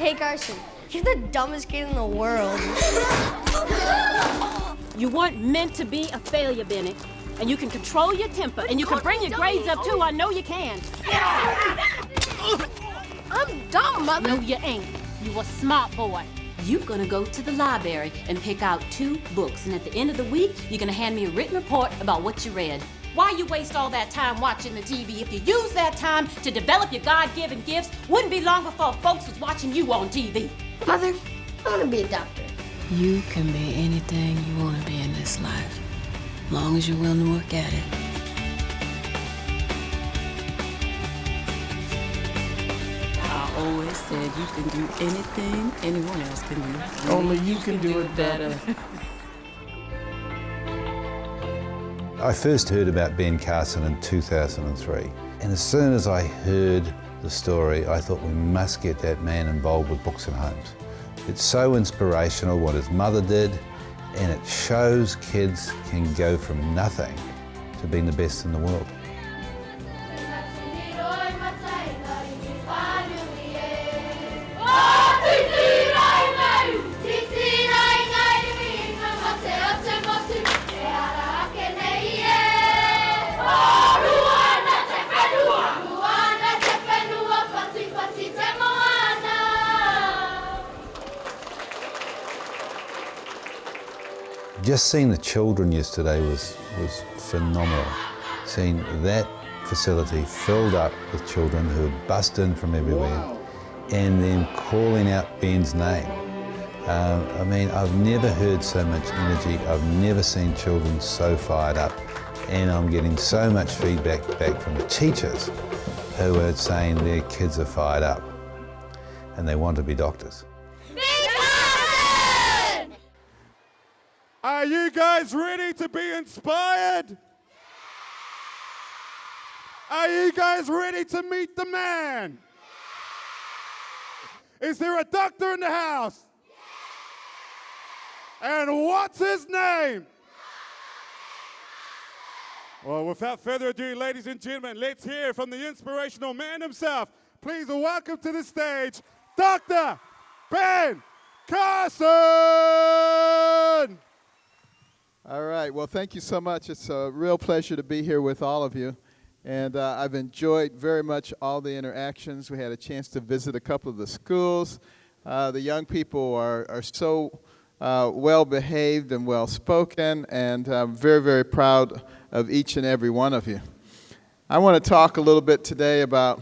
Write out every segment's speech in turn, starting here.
Hey, Carson, you're the dumbest kid in the world. You weren't meant to be a failure, Bennett. And you can control your temper, and you can bring your grades up, too. I know you can. I'm dumb, Mother. No, you ain't. You a smart boy. You're gonna go to the library and pick out 2 books, and at the end of the week, you're gonna hand me a written report about what you read. Why you waste all that time watching the TV? If you use that time to develop your God-given gifts, wouldn't be long before folks was watching you on TV. Mother, I want to be a doctor. You can be anything you want to be in this life, as long as you're willing to work at it. I always said you can do anything anyone else can do. Only you can do it better. I first heard about Ben Carson in 2003, and as soon as I heard the story, I thought we must get that man involved with books and homes. It's so inspirational what his mother did, and it shows kids can go from nothing to being the best in the world. Just seeing the children yesterday was phenomenal. Seeing that facility filled up with children who had bust in from everywhere and then calling out Ben's name. I mean, I've never heard so much energy. I've never seen children so fired up, and I'm getting so much feedback back from the teachers who are saying their kids are fired up and they want to be doctors. Are you guys ready to be inspired? Are you guys ready to meet the man? Is there a doctor in the house? And what's his name? Well, without further ado, ladies and gentlemen, let's hear from the inspirational man himself. Please welcome to the stage, Dr. Ben Carson! All right, well, thank you so much. It's a real pleasure to be here with all of you. And I've enjoyed very much all the interactions. We had a chance to visit a couple of the schools. The young people are so well-behaved and well-spoken, and I'm very, very proud of each and every one of you. I want to talk a little bit today about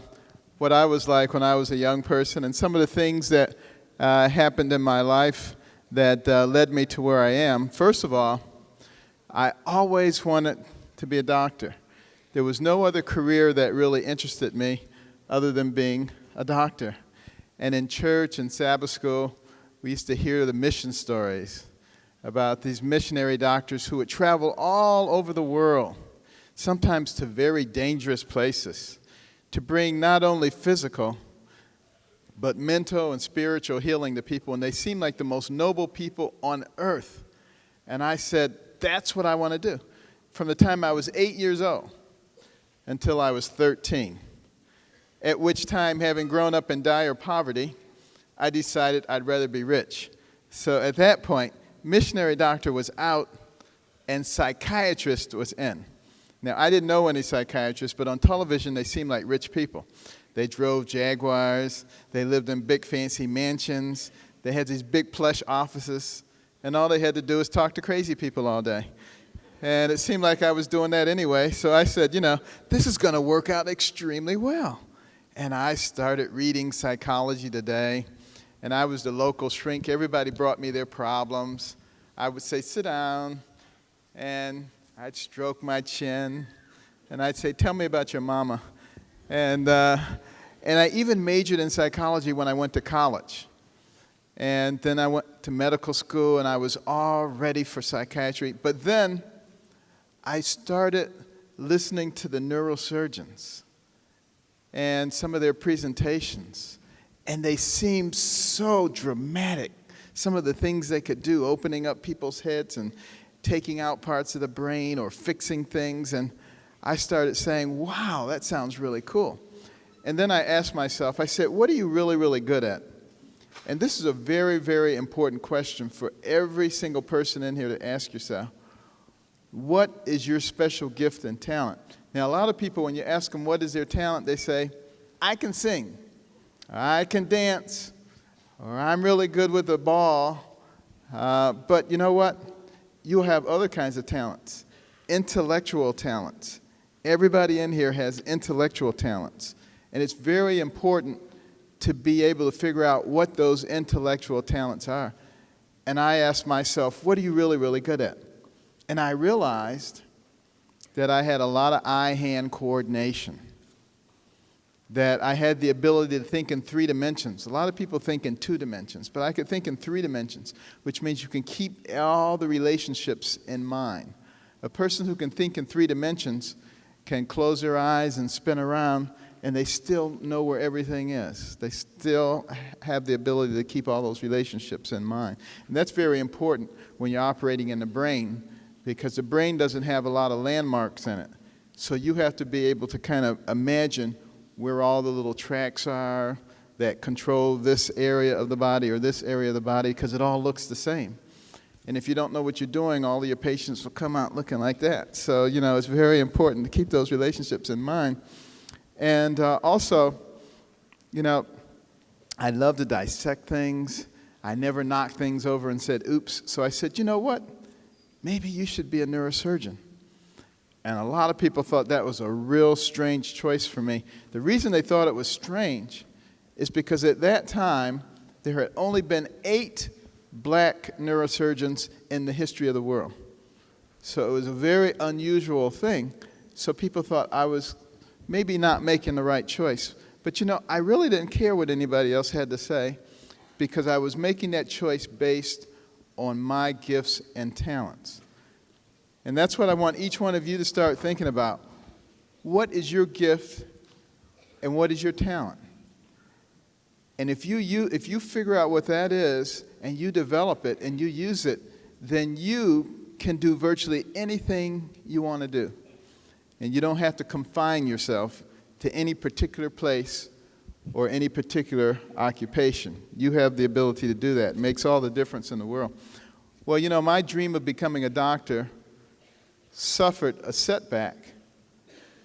what I was like when I was a young person and some of the things that happened in my life that led me to where I am. First of all, I always wanted to be a doctor. There was no other career that really interested me other than being a doctor. And in church and Sabbath school, we used to hear the mission stories about these missionary doctors who would travel all over the world, sometimes to very dangerous places, to bring not only physical, but mental and spiritual healing to people. And they seemed like the most noble people on earth. And I said, that's what I want to do. From the time I was 8 years old until I was 13, at which time, having grown up in dire poverty, I decided I'd rather be rich. So at that point, missionary doctor was out and psychiatrist was in. Now, I didn't know any psychiatrists, but on television, they seemed like rich people. They drove Jaguars, they lived in big fancy mansions, they had these big plush offices, and all they had to do was talk to crazy people all day. And it seemed like I was doing that anyway, so I said, you know, this is going to work out extremely well. And I started reading Psychology Today, and I was the local shrink. Everybody brought me their problems. I would say, sit down, and I'd stroke my chin, and I'd say, tell me about your mama. And I even majored in psychology when I went to college. And then I went to medical school, and I was all ready for psychiatry. But then I started listening to the neurosurgeons and some of their presentations, and they seemed so dramatic. Some of the things they could do, opening up people's heads and taking out parts of the brain or fixing things. And I started saying, wow, that sounds really cool. And then I asked myself, I said, what are you really, really good at? And this is a very, very important question for every single person in here to ask yourself. What is your special gift and talent? Now, a lot of people, when you ask them what is their talent, they say, I can sing, I can dance, or I'm really good with the ball. But you know what? You'll have other kinds of talents, intellectual talents. Everybody in here has intellectual talents. And it's very important to be able to figure out what those intellectual talents are. And I asked myself, what are you really, really good at? And I realized that I had a lot of eye-hand coordination, that I had the ability to think in 3 dimensions. A lot of people think in 2 dimensions, but I could think in 3 dimensions, which means you can keep all the relationships in mind. A person who can think in 3 dimensions can close their eyes and spin around, and they still know where everything is. They still have the ability to keep all those relationships in mind. And that's very important when you're operating in the brain, because the brain doesn't have a lot of landmarks in it. So you have to be able to kind of imagine where all the little tracks are that control this area of the body or this area of the body, because it all looks the same. And if you don't know what you're doing, all of your patients will come out looking like that. So, you know, it's very important to keep those relationships in mind. And also, you know, I love to dissect things. I never knocked things over and said, oops. So I said, you know what? Maybe you should be a neurosurgeon. And a lot of people thought that was a real strange choice for me. The reason they thought it was strange is because at that time, there had only been 8 black neurosurgeons in the history of the world. So it was a very unusual thing. So people thought I was maybe not making the right choice. But you know, I really didn't care what anybody else had to say, because I was making that choice based on my gifts and talents. And that's what I want each one of you to start thinking about. What is your gift and what is your talent? And if you figure out what that is and you develop it and you use it, then you can do virtually anything you want to do. And you don't have to confine yourself to any particular place or any particular occupation. You have the ability to do that. It makes all the difference in the world. Well, you know, my dream of becoming a doctor suffered a setback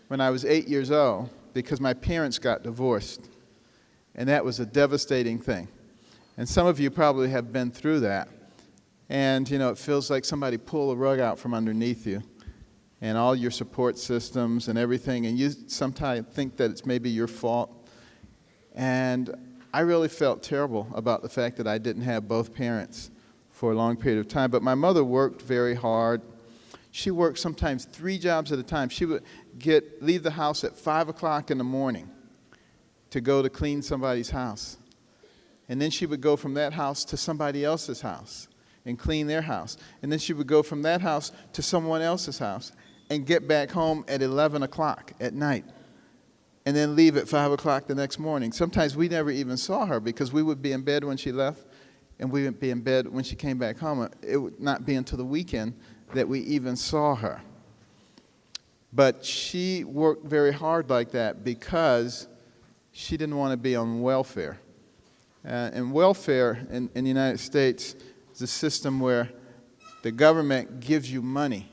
when I was 8 years old because my parents got divorced. And that was a devastating thing. And some of you probably have been through that. And, you know, it feels like somebody pulled a rug out from underneath you and all your support systems and everything. And you sometimes think that it's maybe your fault. And I really felt terrible about the fact that I didn't have both parents for a long period of time. But my mother worked very hard. She worked sometimes 3 jobs at a time. She would leave the house at 5 o'clock in the morning to go to clean somebody's house. And then she would go from that house to somebody else's house and clean their house. And then she would go from that house to someone else's house and get back home at 11 o'clock at night and then leave at 5 o'clock the next morning. Sometimes we never even saw her because we would be in bed when she left and we would be in bed when she came back home. It would not be until the weekend that we even saw her. But she worked very hard like that because she didn't want to be on welfare. And welfare in the United States is a system where the government gives you money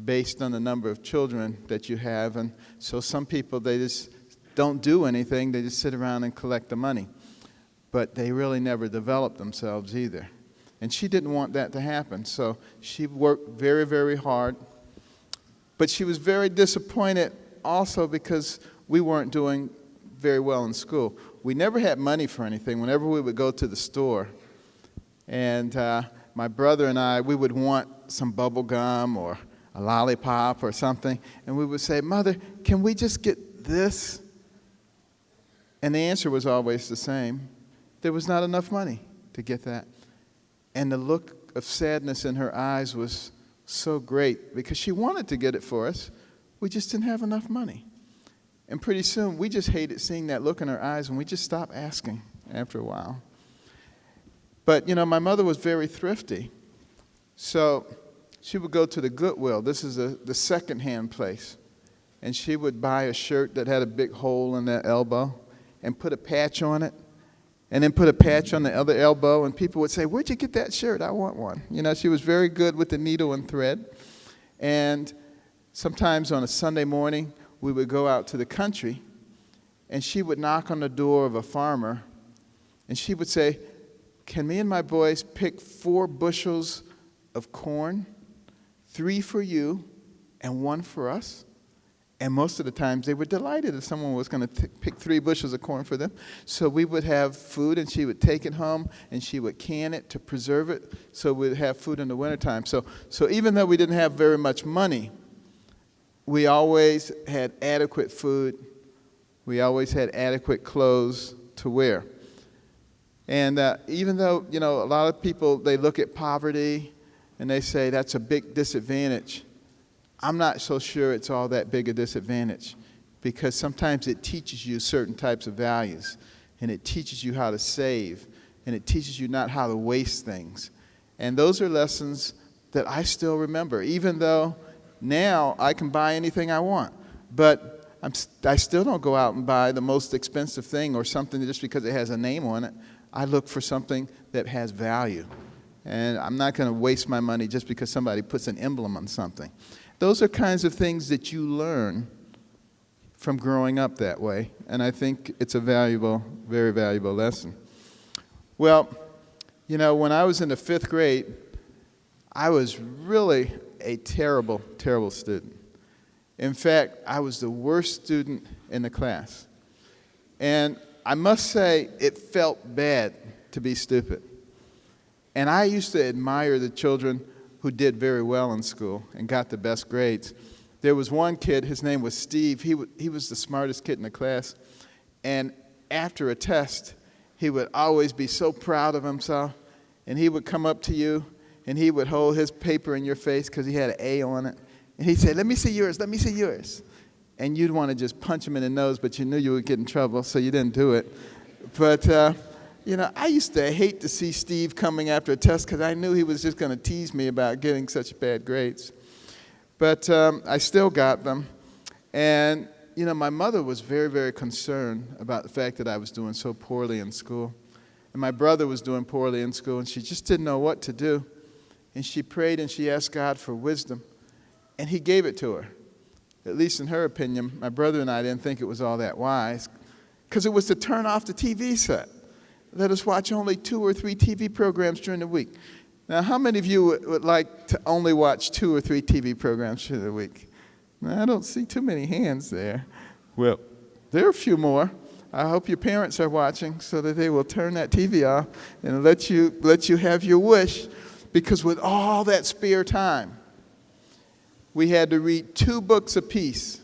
based on the number of children that you have. And so some people, they just don't do anything. They just sit around and collect the money. But they really never develop themselves either. And she didn't want that to happen. So she worked very, very hard. But she was very disappointed also because we weren't doing very well in school. We never had money for anything. Whenever we would go to the store, and my brother and I, we would want some bubble gum or a lollipop or something, and we would say, Mother, can we just get this? And the answer was always the same. There was not enough money to get that. And the look of sadness in her eyes was so great because she wanted to get it for us. We just didn't have enough money. And pretty soon, we just hated seeing that look in her eyes, and we just stopped asking after a while. But, you know, my mother was very thrifty. So she would go to the Goodwill. This is the second-hand place. And she would buy a shirt that had a big hole in the elbow and put a patch on it and then put a patch on the other elbow, and people would say, "Where'd you get that shirt? I want one." You know, she was very good with the needle and thread. And sometimes on a Sunday morning, we would go out to the country, and she would knock on the door of a farmer, and she would say, "Can me and my boys pick 4 bushels of corn, 3 for you and 1 for us?" And most of the times they were delighted if someone was going to pick 3 bushels of corn for them. So we would have food, and she would take it home, and she would can it to preserve it, so we'd have food in the wintertime. So even though we didn't have very much money, we always had adequate food. We always had adequate clothes to wear. And even though, you know, a lot of people, they look at poverty and they say that's a big disadvantage, I'm not so sure it's all that big a disadvantage, because sometimes it teaches you certain types of values, and it teaches you how to save, and it teaches you not how to waste things. And those are lessons that I still remember, even though now I can buy anything I want. But I still don't go out and buy the most expensive thing or something just because it has a name on it. I look for something that has value. And I'm not going to waste my money just because somebody puts an emblem on something. Those are kinds of things that you learn from growing up that way. And I think it's a valuable, very valuable lesson. Well, you know, when I was in the 5th grade, I was really a terrible, terrible student. In fact, I was the worst student in the class. And I must say, it felt bad to be stupid. And I used to admire the children who did very well in school and got the best grades. There was one kid, his name was Steve. He was the smartest kid in the class. And after a test, he would always be so proud of himself. And he would come up to you, and he would hold his paper in your face because he had an A on it. And he'd say, "Let me see yours, let me see yours." And you'd want to just punch him in the nose, but you knew you would get in trouble, so you didn't do it. But, you know, I used to hate to see Steve coming after a test because I knew he was just going to tease me about getting such bad grades. But I still got them. And, you know, my mother was very, very concerned about the fact that I was doing so poorly in school. And my brother was doing poorly in school, and she just didn't know what to do. And she prayed and she asked God for wisdom. And he gave it to her. At least in her opinion. My brother and I didn't think it was all that wise, because it was to turn off the TV set. Let us watch only 2 or 3 TV programs during the week. Now, how many of you would like to only watch 2 or 3 TV programs during the week? Now, I don't see too many hands there. Well, there are a few more. I hope your parents are watching so that they will turn that TV off and let you have your wish, because with all that spare time, we had to read 2 books apiece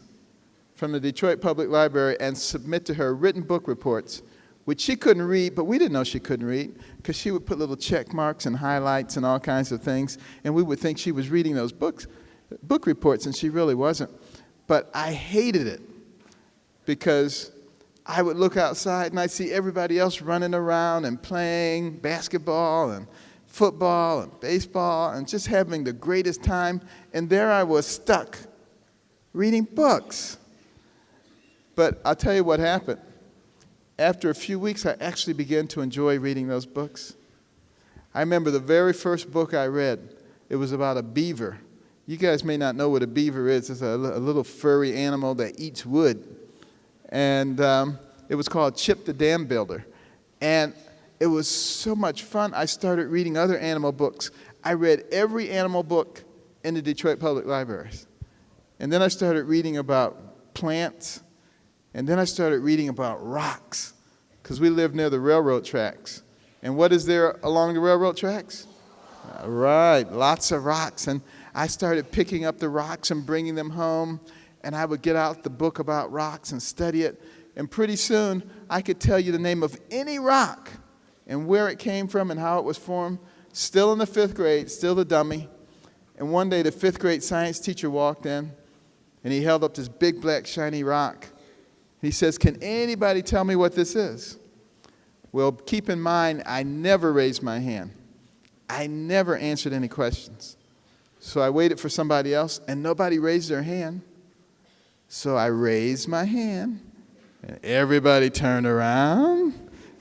from the Detroit Public Library and submit to her written book reports, which she couldn't read, but we didn't know she couldn't read, because she would put little check marks and highlights and all kinds of things, and we would think she was reading those book reports, and she really wasn't. But I hated it, because I would look outside and I'd see everybody else running around and playing basketball and football and baseball and just having the greatest time, and there I was stuck reading books. But I'll tell you what happened. After a few weeks, I actually began to enjoy reading those books. I remember the very first book I read. It was about a beaver. You guys may not know what a beaver is. It's a little furry animal that eats wood. And it was called Chip the Dam Builder. And it was so much fun. I started reading other animal books. I read every animal book in the Detroit Public Libraries. And then I started reading about plants. And then I started reading about rocks, because we lived near the railroad tracks. And what is there along the railroad tracks? Right, lots of rocks. And I started picking up the rocks and bringing them home. And I would get out the book about rocks and study it. And pretty soon, I could tell you the name of any rock and where it came from and how it was formed. Still in the 5th grade, still the dummy. And one day, the 5th grade science teacher walked in, and he held up this big, black, shiny rock. He says, "Can anybody tell me what this is?" Well, keep in mind, I never raised my hand. I never answered any questions. So I waited for somebody else, and nobody raised their hand. So I raised my hand, and everybody turned around,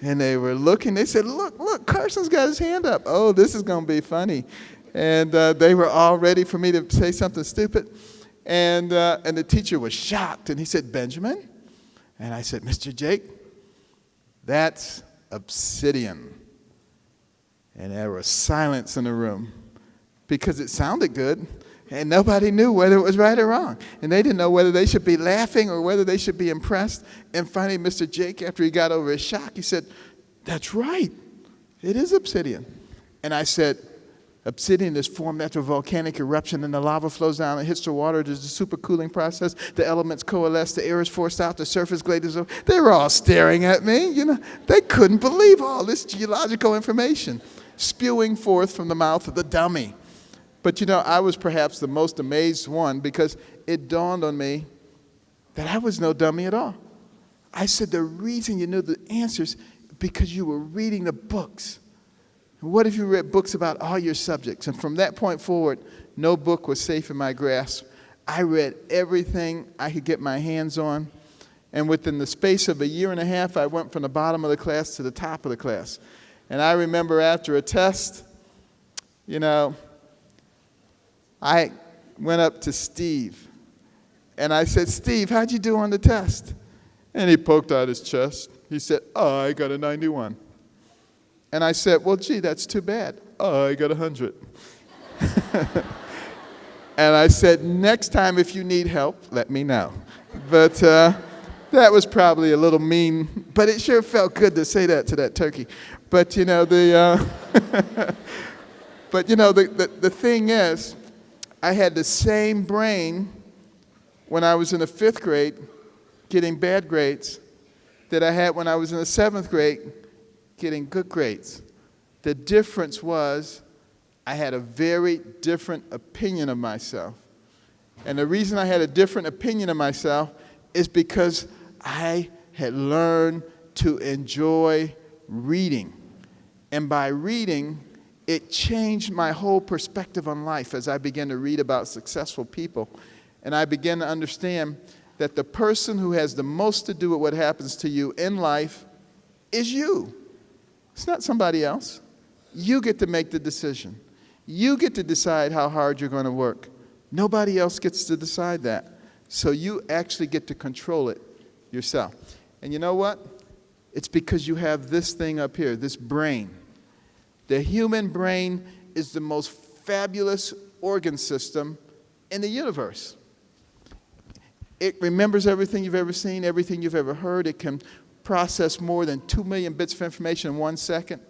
And they were looking. They said, look, Carson's got his hand up. Oh, this is going to be funny. And they were all ready for me to say something stupid. And the teacher was shocked. And he said, Benjamin? And I said, Mr. Jake, that's obsidian. And there was silence in the room because it sounded good. And nobody knew whether it was right or wrong. And they didn't know whether they should be laughing or whether they should be impressed. And finally, Mr. Jake, after he got over his shock, he said, that's right. It is obsidian. And I said, obsidian is formed after a volcanic eruption and the lava flows down and hits the water. There's a supercooling process. The elements coalesce. The air is forced out. The surface glazes over. They were all staring at me. They couldn't believe all this geological information spewing forth from the mouth of the dummy. But I was perhaps the most amazed one because it dawned on me that I was no dummy at all. I said, the reason you knew the answers because you were reading the books. What if you read books about all your subjects? And from that point forward, no book was safe in my grasp. I read everything I could get my hands on. And within the space of a year and a half, I went from the bottom of the class to the top of the class. And I remember after a test, I went up to Steve, and I said, Steve, how'd you do on the test? And he poked out his chest. He said, I got a 91. And I said, well, gee, that's too bad. I got 100. And I said, next time if you need help, let me know. But that was probably a little mean, but it sure felt good to say that to that turkey. But, the thing is, I had the same brain when I was in the 5th grade getting bad grades that I had when I was in the 7th grade getting good grades. The difference was I had a very different opinion of myself. And the reason I had a different opinion of myself is because I had learned to enjoy reading. And by reading, it changed my whole perspective on life as I began to read about successful people. And I began to understand that the person who has the most to do with what happens to you in life is you. It's not somebody else. You get to make the decision. You get to decide how hard you're going to work. Nobody else gets to decide that. So you actually get to control it yourself. And you know what? It's because you have this thing up here, this brain. The human brain is the most fabulous organ system in the universe. It remembers everything you've ever seen, everything you've ever heard. It can process more than 2 million bits of information in 1 second.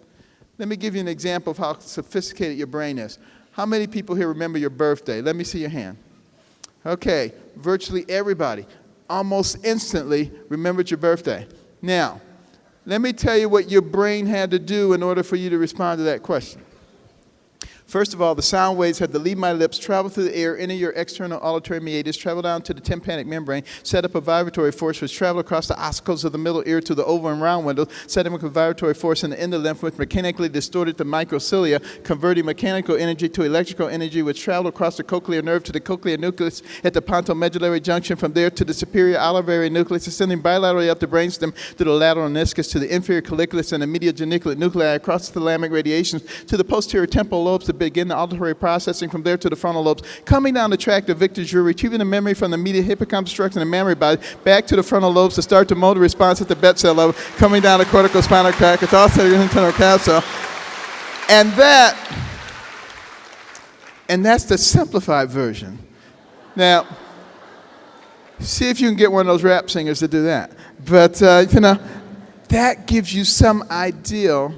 Let me give you an example of how sophisticated your brain is. How many people here remember your birthday? Let me see your hand. Okay, virtually everybody almost instantly remembered your birthday. Now, let me tell you what your brain had to do in order for you to respond to that question. First of all, the sound waves had to leave my lips, travel through the air, enter your external auditory meatus, travel down to the tympanic membrane, set up a vibratory force which traveled across the ossicles of the middle ear to the oval and round windows, setting up a vibratory force in the end of the lymph which mechanically distorted the microcilia, converting mechanical energy to electrical energy which traveled across the cochlear nerve to the cochlear nucleus at the pontomedullary junction, from there to the superior olivary nucleus, ascending bilaterally up the brainstem to the lateral meniscus, to the inferior colliculus and the medial geniculate nuclei, across the thalamic radiations, to the posterior temporal lobes to begin the auditory processing, from there to the frontal lobes, coming down the tract of Victor's urea, retrieving the memory from the medial hippocampus, structure the mammary body, back to the frontal lobes to start the motor response at the Bett cell level, coming down the cortical spinal tract. It's also the internal capsule. And that's the simplified version. Now, see if you can get one of those rap singers to do that. But, that gives you some idea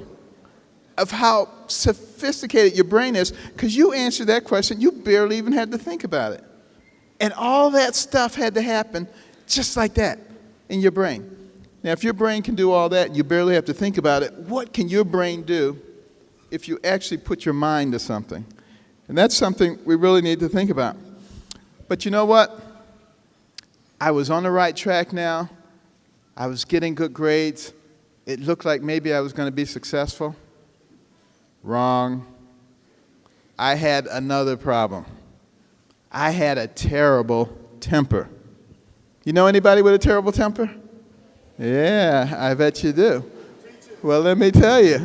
of how sophisticated your brain is, because you answered that question, you barely even had to think about it. And all that stuff had to happen just like that in your brain. Now, if your brain can do all that, you barely have to think about it. What can your brain do if you actually put your mind to something? And that's something we really need to think about. But you know what? I was on the right track now. I was getting good grades. It looked like maybe I was going to be successful. Wrong. I had another problem. I had a terrible temper. You know anybody with a terrible temper? Yeah, I bet you do. Well, let me tell you,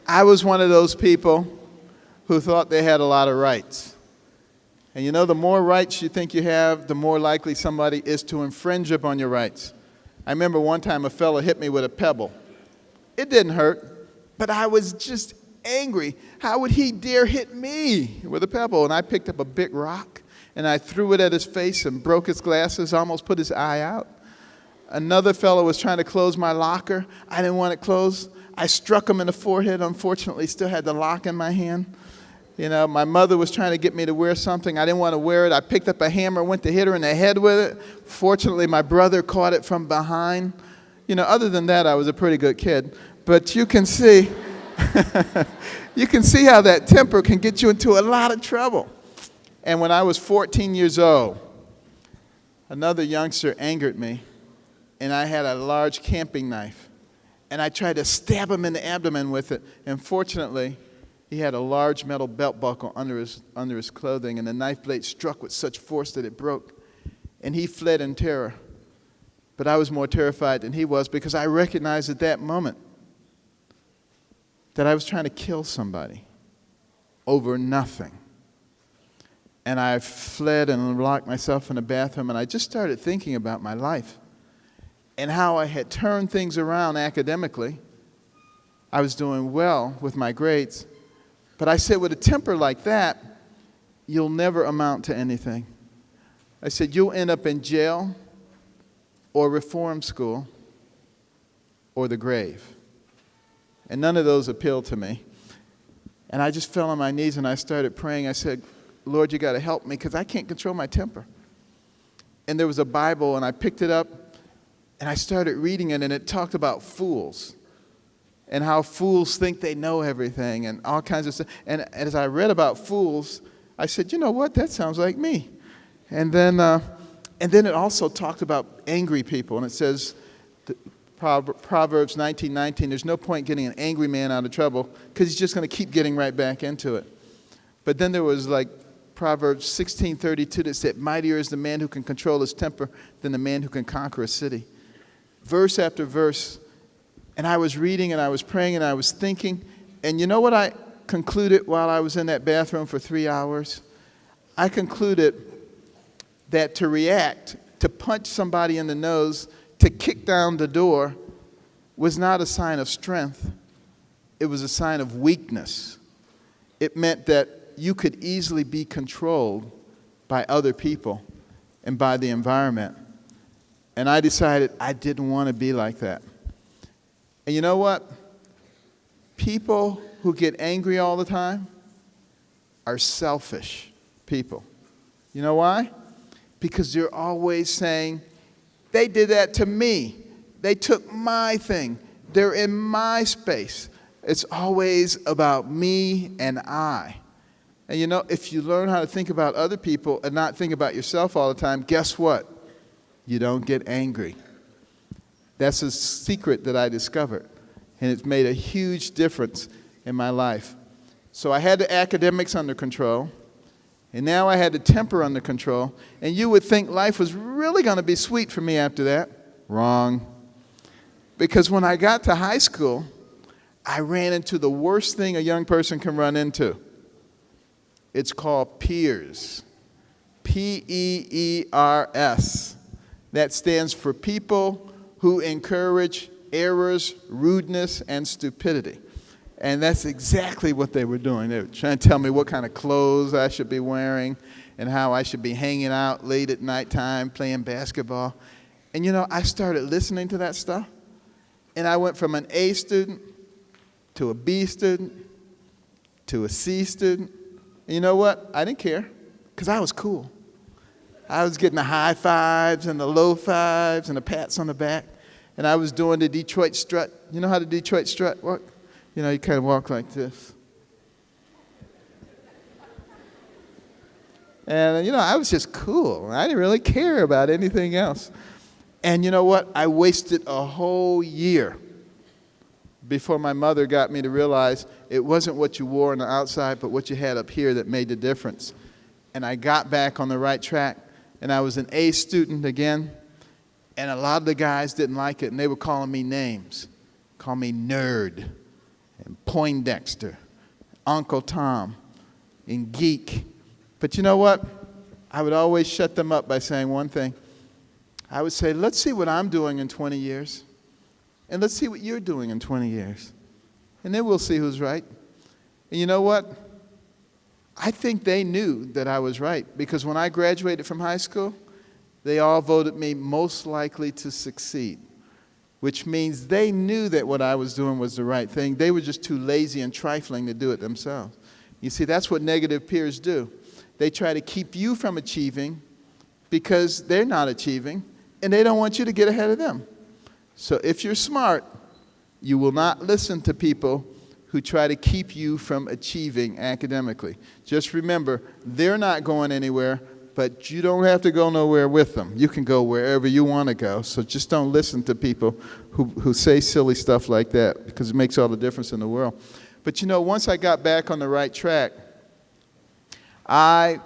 I was one of those people who thought they had a lot of rights. And you know, the more rights you think you have, the more likely somebody is to infringe upon your rights. I remember one time a fellow hit me with a pebble. It didn't hurt, but I was just angry. How would he dare hit me with a pebble? And I picked up a big rock, and I threw it at his face and broke his glasses, almost put his eye out. Another fellow was trying to close my locker. I didn't want it closed. I struck him in the forehead. Unfortunately, still had the lock in my hand. You know, my mother was trying to get me to wear something. I didn't want to wear it. I picked up a hammer, went to hit her in the head with it. Fortunately, my brother caught it from behind. You know, other than that, I was a pretty good kid. But you can see, you can see how that temper can get you into a lot of trouble. And when I was 14 years old, another youngster angered me, and I had a large camping knife. And I tried to stab him in the abdomen with it. And fortunately, he had a large metal belt buckle under his clothing, and the knife blade struck with such force that it broke. And he fled in terror. But I was more terrified than he was, because I recognized at that moment that I was trying to kill somebody over nothing. And I fled and locked myself in the bathroom, and I just started thinking about my life and how I had turned things around academically. I was doing well with my grades. But I said, with a temper like that, you'll never amount to anything. I said, you'll end up in jail or reform school or the grave. And none of those appealed to me. And I just fell on my knees and I started praying. I said, Lord, you got to help me, because I can't control my temper. And there was a Bible, and I picked it up and I started reading it, and it talked about fools and how fools think they know everything and all kinds of stuff. And as I read about fools, I said, you know what, that sounds like me. And then it also talked about angry people, and it says, Proverbs 19:19, there's no point getting an angry man out of trouble, because he's just going to keep getting right back into it. But then there was like Proverbs 16:32 that said, mightier is the man who can control his temper than the man who can conquer a city. Verse after verse. And I was reading and I was praying and I was thinking. And you know what I concluded while I was in that bathroom for 3 hours? I concluded that to react, to punch somebody in the nose, to kick down the door, was not a sign of strength. It was a sign of weakness. It meant that you could easily be controlled by other people and by the environment. And I decided I didn't want to be like that. And you know what? People who get angry all the time are selfish people. You know why? Because they're always saying, they did that to me. They took my thing. They're in my space. It's always about me and I. And you know, if you learn how to think about other people and not think about yourself all the time, guess what? You don't get angry. That's a secret that I discovered, and it's made a huge difference in my life. So I had the academics under control, and now I had the temper under control, and you would think life was really going to be sweet for me after that. Wrong. Because when I got to high school, I ran into the worst thing a young person can run into. It's called peers. P-E-E-R-S. That stands for people who encourage errors, rudeness, and stupidity. And that's exactly what they were doing. They were trying to tell me what kind of clothes I should be wearing and how I should be hanging out late at nighttime playing basketball. And you know, I started listening to that stuff, and I went from an A student to a B student to a C student. And you know what? I didn't care, because I was cool. I was getting the high fives and the low fives and the pats on the back. And I was doing the Detroit strut. You know how the Detroit strut works? You know, you kind of walk like this. And, you know, I was just cool. I didn't really care about anything else. And you know what? I wasted a whole year before my mother got me to realize it wasn't what you wore on the outside, but what you had up here that made the difference. And I got back on the right track, and I was an A student again, and a lot of the guys didn't like it, and they were calling me names. call me nerd, and Poindexter, Uncle Tom, and geek. But you know what? I would always shut them up by saying one thing. I would say, let's see what I'm doing in 20 years, and let's see what you're doing in 20 years. And then we'll see who's right. And you know what? I think they knew that I was right, because when I graduated from high school, they all voted me most likely to succeed, which means they knew that what I was doing was the right thing. They were just too lazy and trifling to do it themselves. You see, that's what negative peers do. They try to keep you from achieving because they're not achieving, and they don't want you to get ahead of them. So if you're smart, you will not listen to people who try to keep you from achieving academically. Just remember, they're not going anywhere, but you don't have to go nowhere with them. You can go wherever you want to go. So just don't listen to people who say silly stuff like that, because it makes all the difference in the world. But you know, once I got back on the right track, I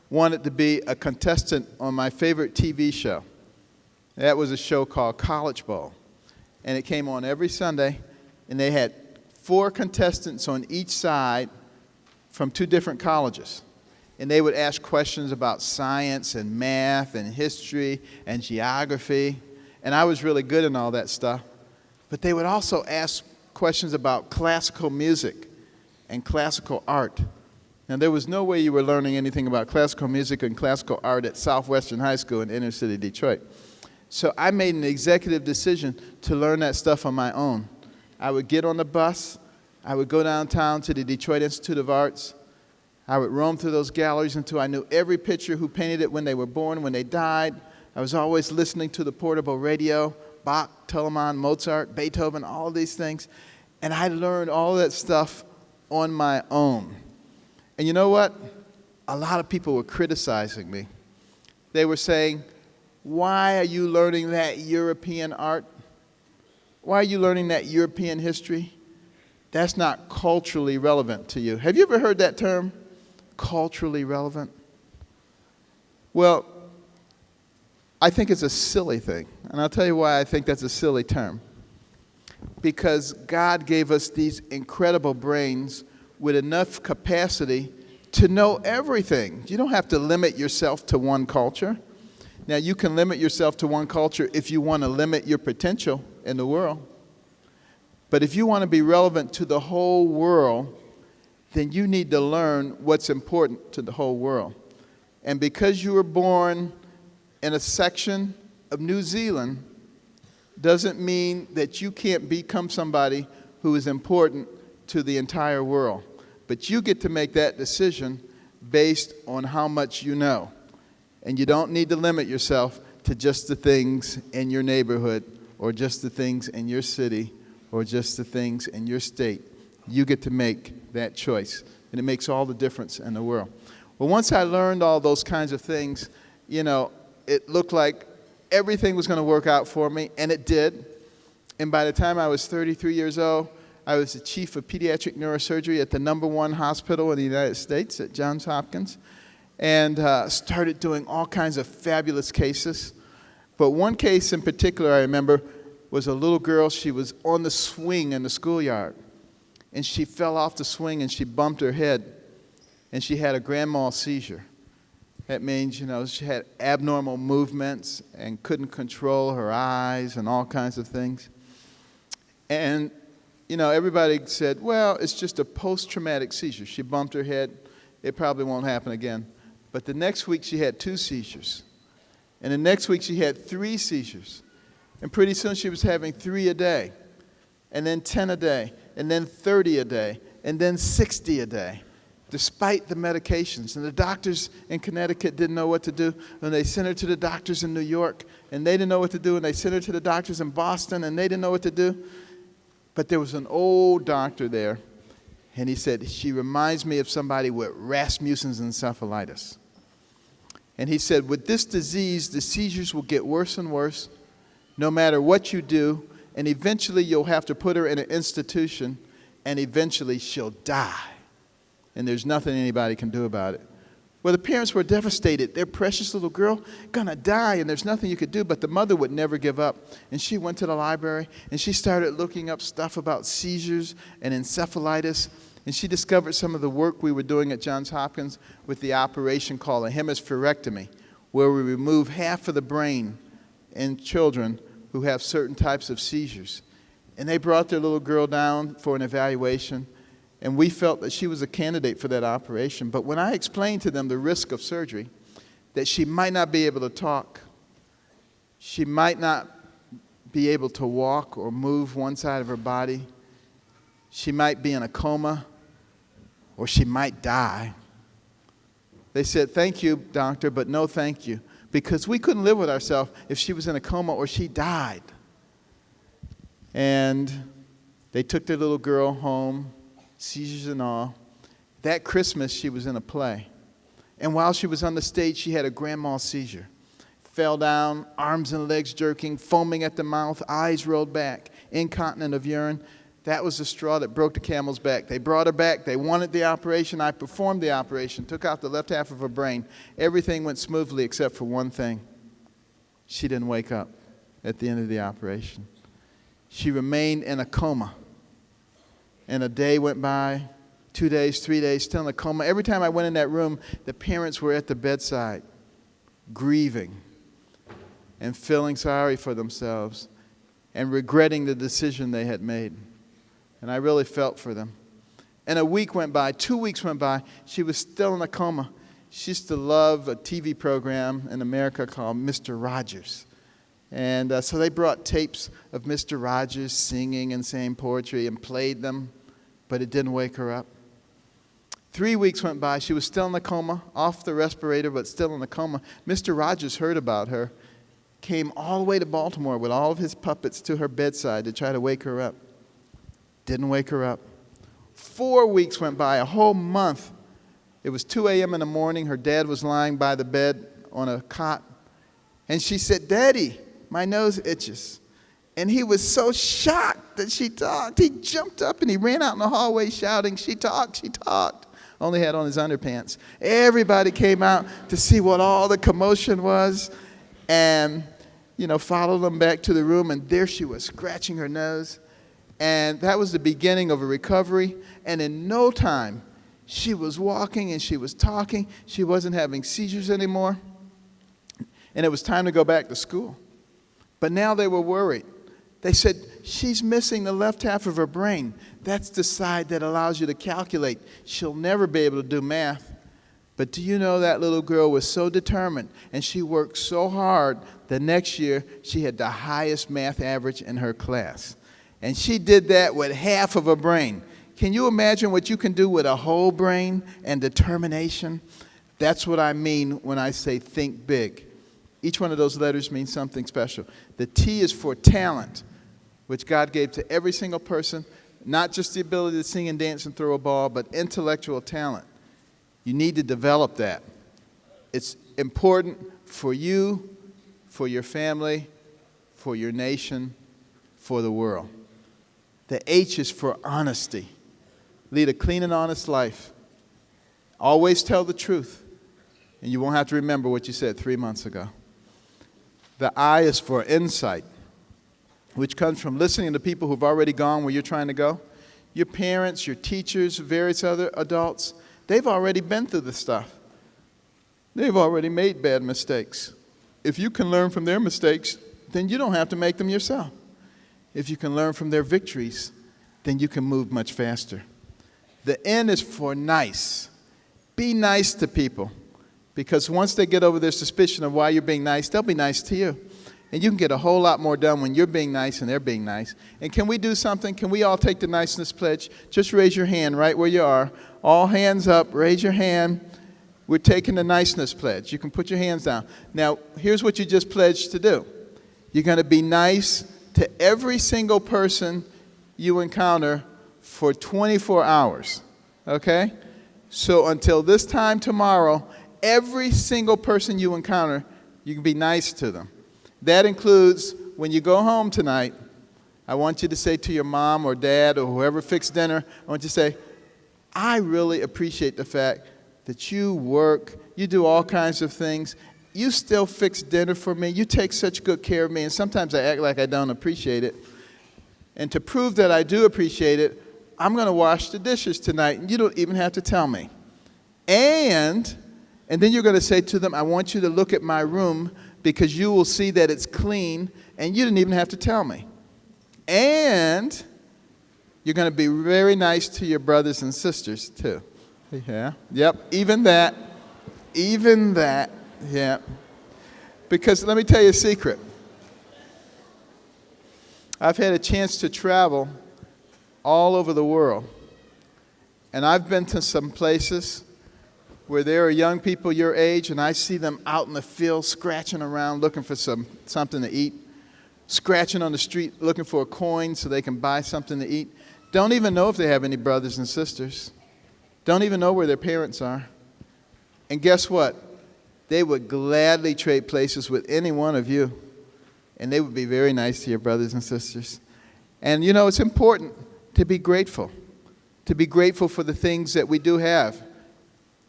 wanted to be a contestant on my favorite TV show. That was a show called College Bowl. And it came on every Sunday, and they had 4 contestants on each side from 2 different colleges. And they would ask questions about science and math and history and geography. And I was really good in all that stuff. But they would also ask questions about classical music and classical art. Now, there was no way you were learning anything about classical music and classical art at Southwestern High School in inner city Detroit. So I made an executive decision to learn that stuff on my own. I would get on the bus. I would go downtown to the Detroit Institute of Arts. I would roam through those galleries until I knew every picture, who painted it, when they were born, when they died. I was always listening to the portable radio, Bach, Telemann, Mozart, Beethoven, all these things. And I learned all that stuff on my own. And you know what? A lot of people were criticizing me. They were saying, why are you learning that European art? Why are you learning that European history? That's not culturally relevant to you. Have you ever heard that term? Culturally relevant? Well, I think it's a silly thing. And I'll tell you why I think that's a silly term. Because God gave us these incredible brains with enough capacity to know everything. You don't have to limit yourself to one culture. Now, you can limit yourself to one culture if you want to limit your potential in the world. But if you want to be relevant to the whole world, then you need to learn what's important to the whole world. And because you were born in a section of New Zealand, doesn't mean that you can't become somebody who is important to the entire world. But you get to make that decision based on how much you know. And you don't need to limit yourself to just the things in your neighborhood, or just the things in your city, or just the things in your state. You get to make that choice, and it makes all the difference in the world. Well, once I learned all those kinds of things, you know, it looked like everything was going to work out for me, and it did. And by the time I was 33 years old, I was the chief of pediatric neurosurgery at the #1 hospital in the United States at Johns Hopkins, and started doing all kinds of fabulous cases. But one case in particular I remember was a little girl. She was on the swing in the schoolyard, and she fell off the swing and she bumped her head, and she had a grand mal seizure. That means, you know, she had abnormal movements and couldn't control her eyes and all kinds of things. And, you know, everybody said, well, it's just a post-traumatic seizure. She bumped her head. It probably won't happen again. But the next week she had 2 seizures. And the next week she had 3 seizures. And pretty soon she was having 3 a day, and then 10 a day, and then 30 a day, and then 60 a day, despite the medications. And the doctors in Connecticut didn't know what to do, and they sent her to the doctors in New York, and they didn't know what to do, and they sent her to the doctors in Boston, and they didn't know what to do. But there was an old doctor there, and he said, she reminds me of somebody with Rasmussen's encephalitis. And he said, with this disease, the seizures will get worse and worse, no matter what you do, and eventually you'll have to put her in an institution, and eventually she'll die. And there's nothing anybody can do about it. Well, the parents were devastated. Their precious little girl gonna die, and there's nothing you could do. But the mother would never give up. And she went to the library, and she started looking up stuff about seizures and encephalitis. And she discovered some of the work we were doing at Johns Hopkins with the operation called a hemispherectomy, where we remove half of the brain in children who have certain types of seizures. And they brought their little girl down for an evaluation. And we felt that she was a candidate for that operation. But when I explained to them the risk of surgery, that she might not be able to talk, she might not be able to walk or move one side of her body, she might be in a coma, or she might die, they said, "Thank you, doctor, but no thank you," because we couldn't live with ourselves if she was in a coma or she died. And they took their little girl home, seizures and all. That Christmas, she was in a play. And while she was on the stage, she had a grand mal seizure. Fell down, arms and legs jerking, foaming at the mouth, eyes rolled back, incontinent of urine. That was the straw that broke the camel's back. They brought her back. They wanted the operation. I performed the operation, took out the left half of her brain. Everything went smoothly except for one thing. She didn't wake up at the end of the operation. She remained in a coma. And a day went by, 2 days, 3 days, still in a coma. Every time I went in that room, the parents were at the bedside, grieving and feeling sorry for themselves and regretting the decision they had made. And I really felt for them. And a week went by, 2 weeks went by, she was still in a coma. She used to love a TV program in America called Mr. Rogers. And so they brought tapes of Mr. Rogers singing and saying poetry and played them, but it didn't wake her up. 3 weeks went by. She was still in a coma, off the respirator, but still in a coma. Mr. Rogers heard about her, came all the way to Baltimore with all of his puppets to her bedside to try to wake her up. Didn't wake her up. 4 weeks went by, a whole month. It was 2 a.m. in the morning. Her dad was lying by the bed on a cot. And she said, "Daddy, my nose itches." And he was so shocked that she talked. He jumped up and he ran out in the hallway shouting, "She talked, she talked." Only had on his underpants. Everybody came out to see what all the commotion was and, followed them back to the room. And there she was, scratching her nose. And that was the beginning of a recovery. And in no time, she was walking and she was talking. She wasn't having seizures anymore. And it was time to go back to school. But now they were worried. They said, "She's missing the left half of her brain. That's the side that allows you to calculate. She'll never be able to do math." But do you know that little girl was so determined and she worked so hard, the next year she had the highest math average in her class. And she did that with half of a brain. Can you imagine what you can do with a whole brain and determination? That's what I mean when I say think big. Each one of those letters means something special. The T is for talent, which God gave to every single person, not just the ability to sing and dance and throw a ball, but intellectual talent. You need to develop that. It's important for you, for your family, for your nation, for the world. The H is for honesty. Lead a clean and honest life. Always tell the truth, and you won't have to remember what you said 3 months ago. The I is for insight, which comes from listening to people who've already gone where you're trying to go. Your parents, your teachers, various other adults, they've already been through this stuff. They've already made bad mistakes. If you can learn from their mistakes, then you don't have to make them yourself. If you can learn from their victories, then you can move much faster. The N is for nice. Be nice to people. Because once they get over their suspicion of why you're being nice, they'll be nice to you. And you can get a whole lot more done when you're being nice and they're being nice. And can we do something? Can we all take the niceness pledge? Just raise your hand right where you are. All hands up. Raise your hand. We're taking the niceness pledge. You can put your hands down. Now, here's what you just pledged to do. You're going to be nice to every single person you encounter for 24 hours. Okay? So until this time tomorrow, every single person you encounter, you can be nice to them. That includes when you go home tonight, I want you to say to your mom or dad or whoever fixed dinner, I want you to say, "I really appreciate the fact that you work, you do all kinds of things. You still fix dinner for me. You take such good care of me, and sometimes I act like I don't appreciate it. And to prove that I do appreciate it, I'm going to wash the dishes tonight, and you don't even have to tell me. And then you're going to say to them, I want you to look at my room because you will see that it's clean, and you didn't even have to tell me. And you're going to be very nice to your brothers and sisters, too. Yeah, yep, even that, yeah. Because let me tell you a secret. I've had a chance to travel all over the world. And I've been to some places where there are young people your age, and I see them out in the field scratching around looking for something to eat, scratching on the street looking for a coin so they can buy something to eat. Don't even know if they have any brothers and sisters. Don't even know where their parents are. And guess what? They would gladly trade places with any one of you. And they would be very nice to your brothers and sisters. And you know, it's important to be grateful for the things that we do have.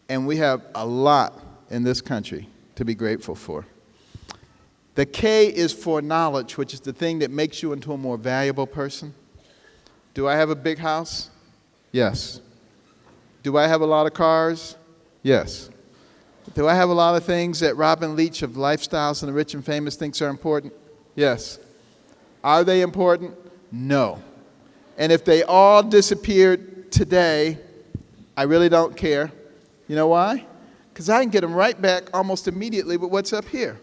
And we have a lot in this country to be grateful for. The K is for knowledge, which is the thing that makes you into a more valuable person. Do I have a big house? Yes. Do I have a lot of cars? Yes. Do I have a lot of things that Robin Leach of Lifestyles and the Rich and Famous thinks are important? Yes. Are they important? No. And if they all disappeared today, I really don't care. You know why? Because I can get them right back almost immediately with what's up here.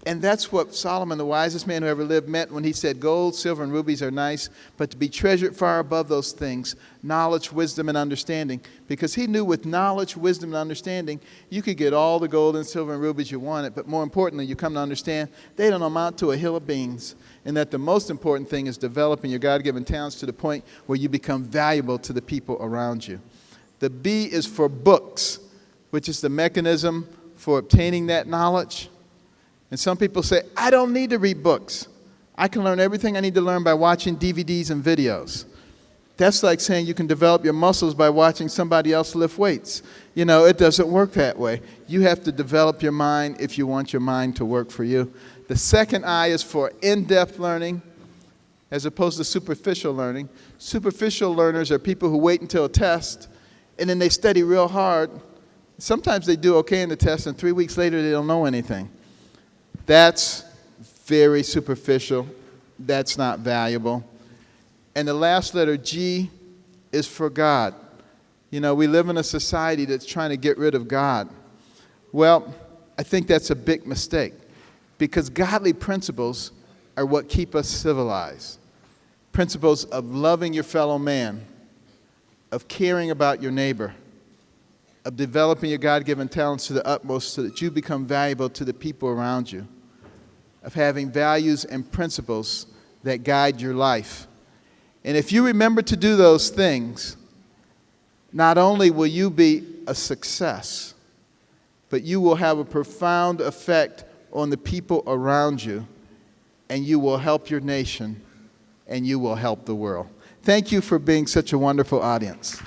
And that's what Solomon, the wisest man who ever lived, meant when he said, gold, silver, and rubies are nice, but to be treasured far above those things, knowledge, wisdom, and understanding. Because he knew with knowledge, wisdom, and understanding, you could get all the gold and silver and rubies you wanted, but more importantly, you come to understand they don't amount to a hill of beans. And that the most important thing is developing your God-given talents to the point where you become valuable to the people around you. The B is for books, which is the mechanism for obtaining that knowledge. And some people say, I don't need to read books. I can learn everything I need to learn by watching DVDs and videos. That's like saying you can develop your muscles by watching somebody else lift weights. You know, it doesn't work that way. You have to develop your mind if you want your mind to work for you. The second I is for in-depth learning as opposed to superficial learning. Superficial learners are people who wait until a test and then they study real hard. Sometimes they do okay in the test and 3 weeks later they don't know anything. That's very superficial. That's not valuable. And the last letter, G, is for God. You know, we live in a society that's trying to get rid of God. Well, I think that's a big mistake because godly principles are what keep us civilized. Principles of loving your fellow man, of caring about your neighbor, of developing your God-given talents to the utmost so that you become valuable to the people around you, of having values and principles that guide your life. And if you remember to do those things, not only will you be a success, but you will have a profound effect on the people around you, and you will help your nation, and you will help the world. Thank you for being such a wonderful audience.